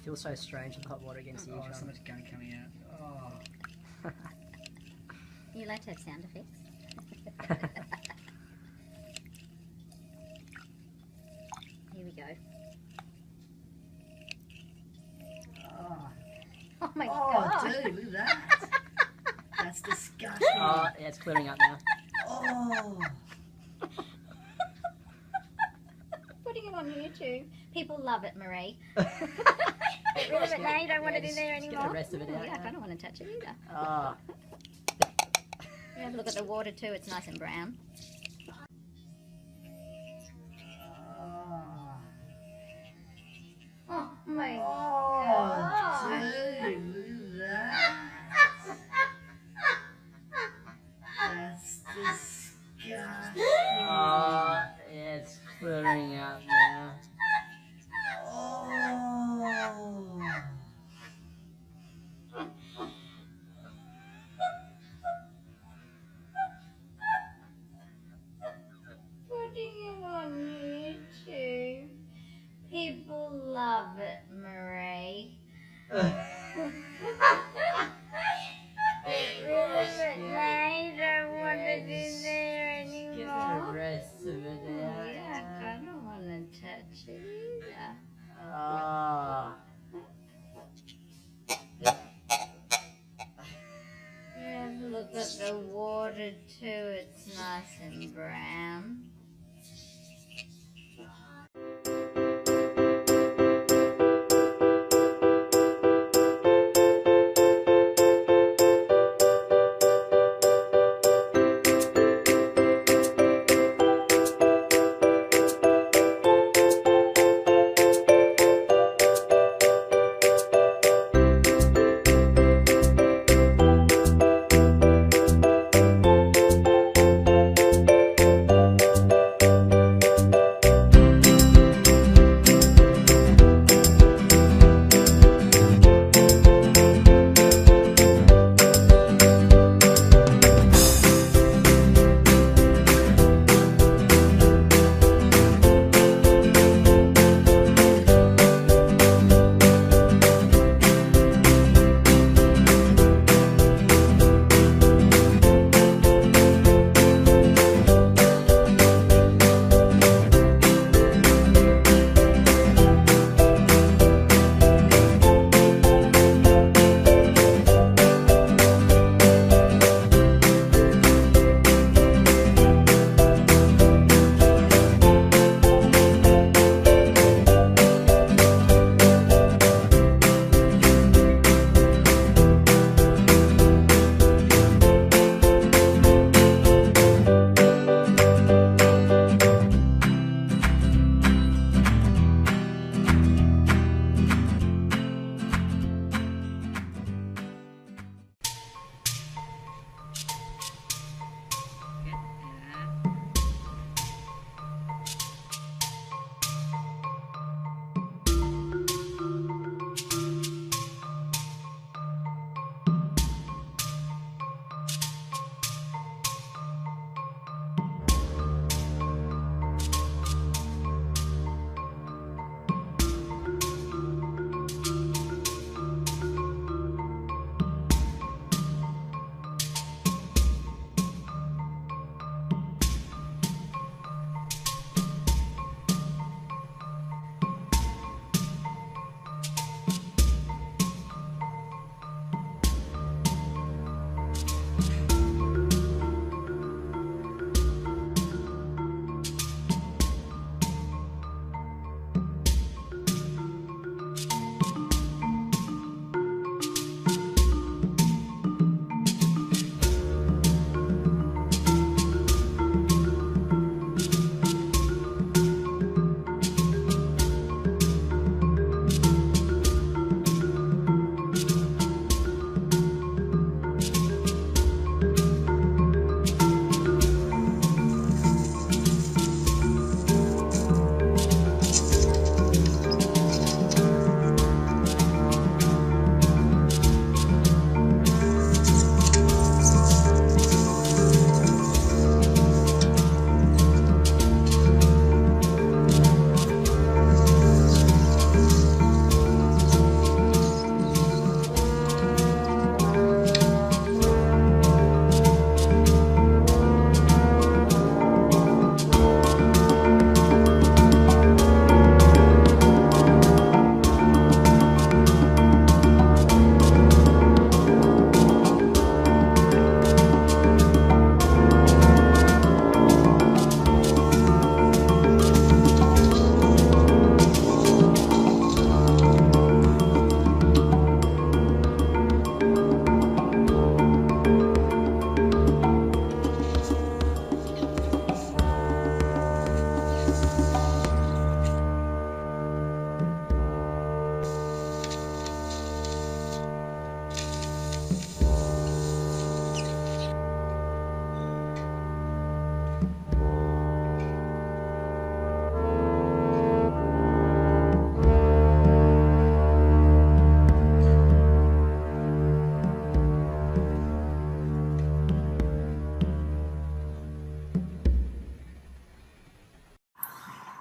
feels so strange with the hot water against the eardrum. So much gunk coming out. Oh. You like to have sound effects? Here we go. Oh my god! Dude, look at that. That's disgusting. Oh, yeah, it's clearing up now. Oh. Putting it on YouTube. People love it, Marie. Get rid of it now, you don't want it in there Just anymore. get the rest of it out. Yeah, I don't want to touch it either. Oh. You have a look at the water too, it's nice and brown. Oh my god. Dude, look at that. That's disgusting. Oh, yeah, it's clearing up now. Oh. Putting it on YouTube. People love it, Marie. Get rid of it now, you don't want it in there Get the anymore. rest of it out. Yeah, I don't want to touch it either. Oh. Yeah, look at the water too, it's nice and brown.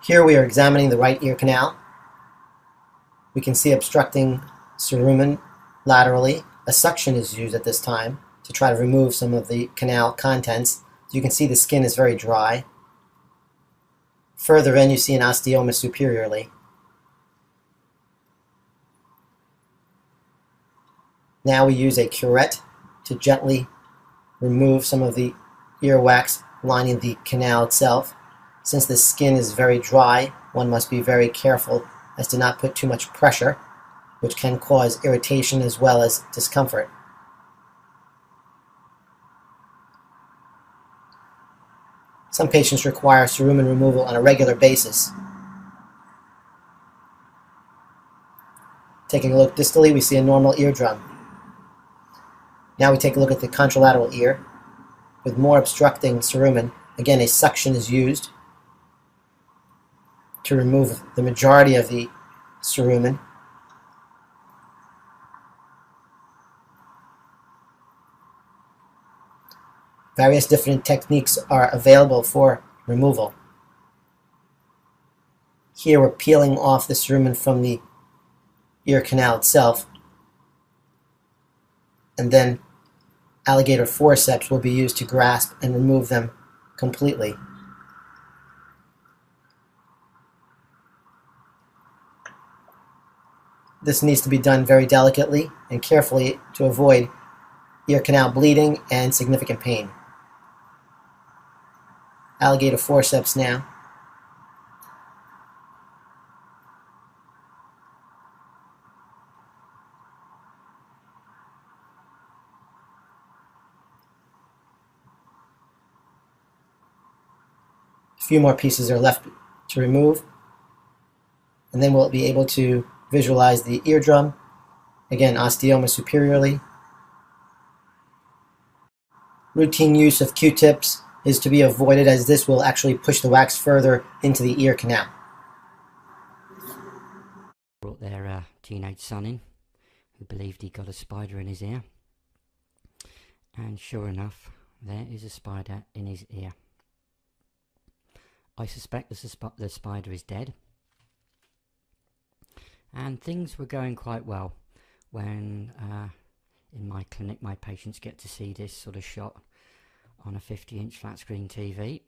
Here we are examining the right ear canal. We can see obstructing cerumen laterally. A suction is used at this time to try to remove some of the canal contents. You can see the skin is very dry. Further in, you see an osteoma superiorly. Now we use a curette to gently remove some of the earwax lining the canal itself. Since the skin is very dry, one must be very careful as to not put too much pressure, which can cause irritation as well as discomfort. Some patients require cerumen removal on a regular basis. Taking a look distally, we see a normal eardrum. Now we take a look at the contralateral ear. With more obstructing cerumen, again a suction is used to remove the majority of the cerumen. Various different techniques are available for removal. Here we're peeling off the cerumen from the ear canal itself, and then alligator forceps will be used to grasp and remove them completely. This needs to be done very delicately and carefully to avoid ear canal bleeding and significant pain. Alligator forceps now. A few more pieces are left to remove, and then we'll be able to visualize the eardrum. Again, osteoma superiorly. Routine use of Q-tips is to be avoided, as this will actually push the wax further into the ear canal. Brought their teenage son in, who believed he got a spider in his ear. And sure enough, there is a spider in his ear. I suspect the spider is dead. And things were going quite well when in my clinic my patients get to see this sort of shot on a 50-inch flat screen TV,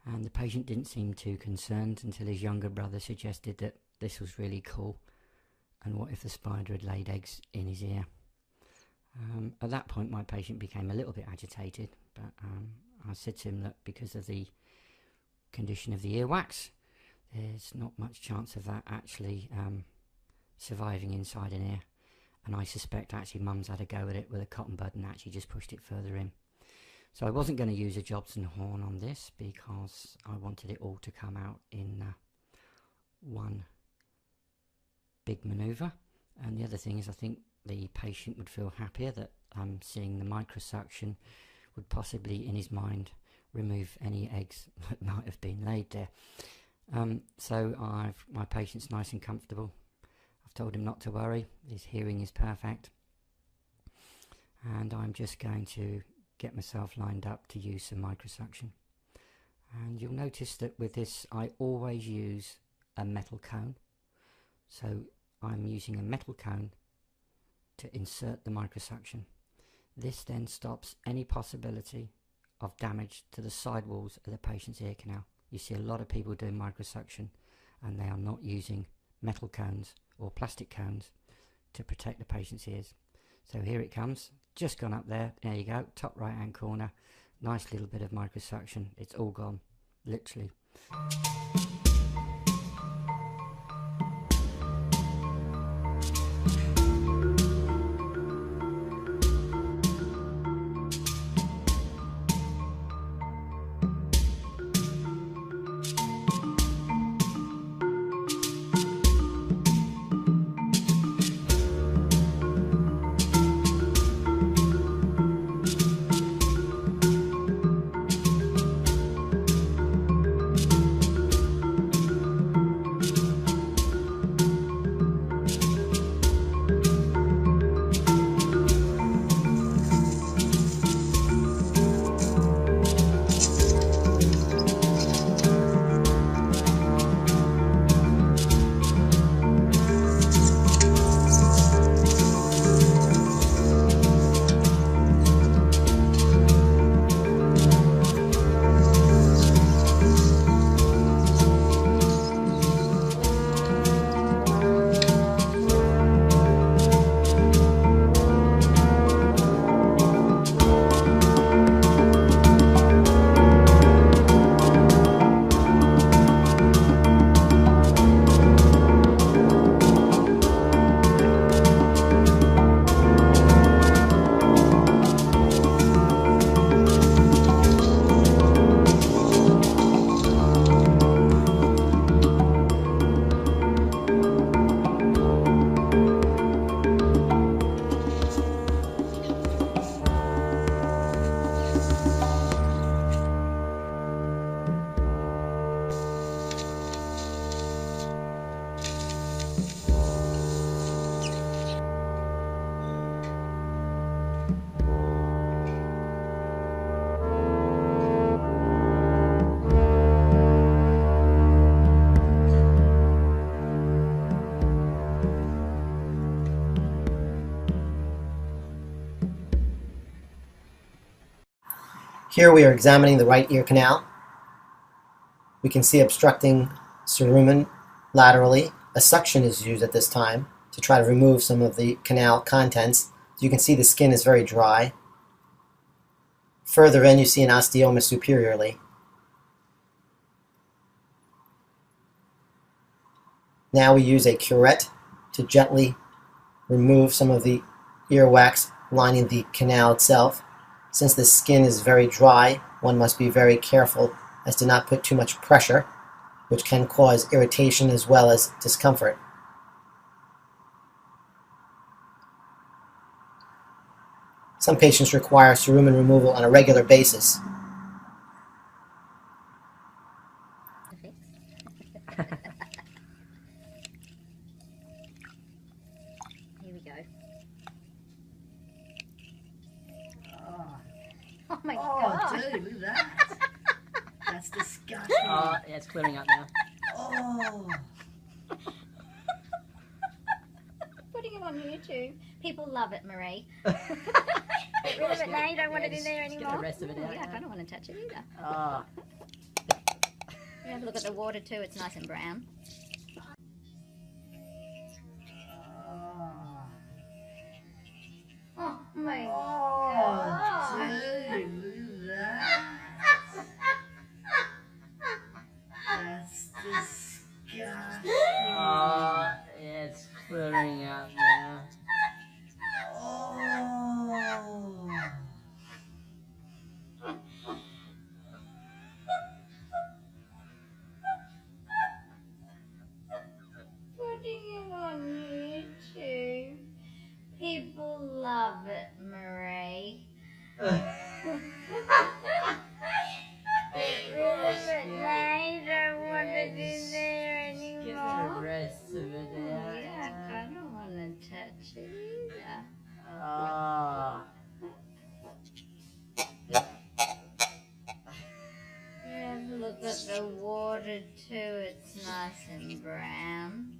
and the patient didn't seem too concerned until his younger brother suggested that this was really cool, and what if the spider had laid eggs in his ear. At that point my patient became a little bit agitated, but I said to him that because of the condition of the earwax, there's not much chance of that actually surviving inside an ear, and I suspect actually mum's had a go at it with a cotton bud and actually just pushed it further in. So I wasn't going to use a Jobson horn on this because I wanted it all to come out in one big manoeuvre, and the other thing is I think the patient would feel happier that seeing the microsuction would possibly in his mind remove any eggs that might have been laid there. So my patient's nice and comfortable. I've told him not to worry, his hearing is perfect, and I'm just going to get myself lined up to use some microsuction. And you'll notice that with this I always use a metal cone, so I'm using a metal cone to insert the microsuction. This then stops any possibility of damage to the sidewalls of the patient's ear canal. You see a lot of people doing microsuction and they are not using metal cones or plastic cones to protect the patient's ears. So here it comes, just gone up there, there you go, top right hand corner, nice little bit of microsuction, it's all gone, literally. Here we are examining the right ear canal. We can see obstructing cerumen laterally. A suction is used at this time to try to remove some of the canal contents. You can see the skin is very dry. Further in, you see an osteoma superiorly. Now we use a curette to gently remove some of the earwax lining the canal itself. Since the skin is very dry, one must be very careful as to not put too much pressure, which can cause irritation as well as discomfort. Some patients require cerumen removal on a regular basis. Here we go. Oh, Oh my oh god. dude, look at that. That's disgusting. Oh, yeah, it's clearing up now. Oh, Putting it on YouTube. People love it, Marie. Get rid of it now, you don't want it in there Just get anymore. the rest of it out. Yeah, I don't want to touch it either. Oh, You have a look at the water too, it's nice and brown. Oh my oh, god. dude, look at that. That's disgusting. oh, yeah, it's clearing up now. Oh. Putting it on YouTube. People love it, Marie. Get rid of it now, you don't want it in there Get the anymore. rest of it out. Yeah, I don't want to touch it either. Oh, Yeah, look at the water too, it's nice and brown.